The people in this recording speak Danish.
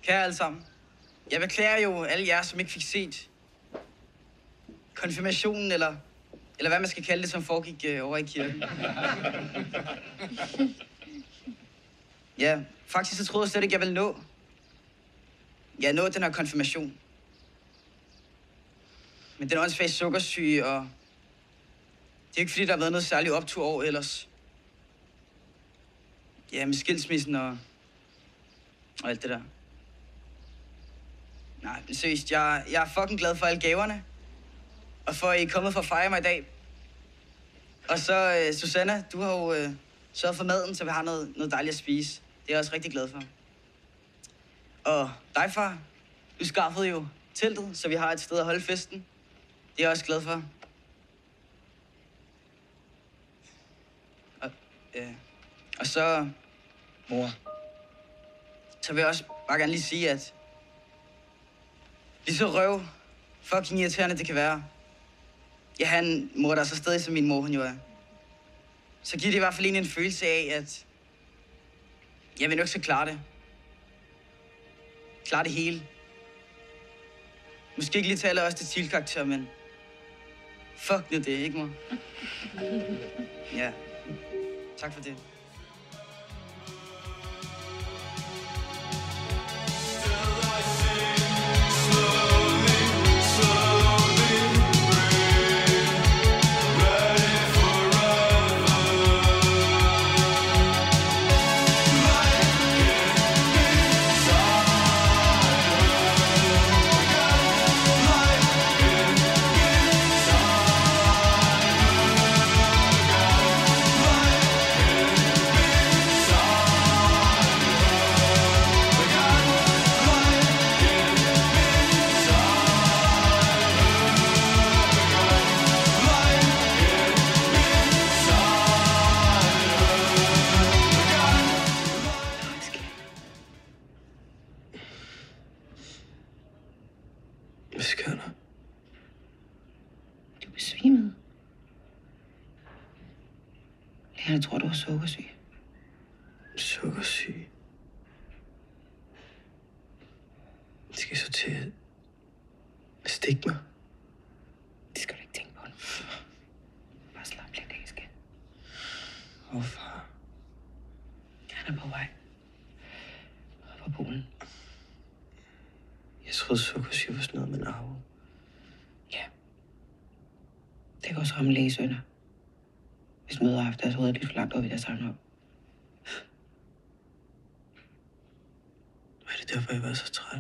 Kære alle sammen. Jeg beklager jo alle jer, som ikke fik set konfirmationen, eller hvad man skal kalde det, som foregik over i kirken. Ja, faktisk så troede jeg slet ikke, jeg ville nå. Jeg nåede den her konfirmation. Men den åndssvage sukkersyge, og det er ikke fordi, der har været noget særligt optur over ellers. Ja, med skilsmissen og alt det der. Nej, men seriøst, jeg er fucking glad for alle gaverne. Og for, at I er kommet for at fejre mig i dag. Og så, Susanna, du har jo sørget for maden, så vi har noget dejligt at spise. Det er jeg også rigtig glad for. Og dig, far, du skaffede jo teltet, så vi har et sted at holde festen. Det er jeg også glad for. Og så, mor, så vil jeg også bare gerne lige sige, at lige så røv fucking irriterende det kan være. Jeg har en mor, der er så stadig som min mor, hun jo er. Så giver det i hvert fald en følelse af, at jeg vil nok så klare det. Klare det hele. Måske ikke lige tale også til stilkarakter, men fuck nu det, ikke mor? Ja, tak for det. Hvad sker der? Du besvimede. Jeg tror, du er sukkersyg. Sukkersyg? Skal jeg så til at stikke mig? Det skal du ikke tænke på nu. Bare slap lidt af, skat. Åh, far. Han er på vej. Fra Polen. Jeg troede, sukkersyge var sådan noget, man arver. Ja. Det kan også ramme lægesønner. Hvis mødre har haft deres hoved lidt for langt op i deres egen op. Var det derfor, jeg var så træt?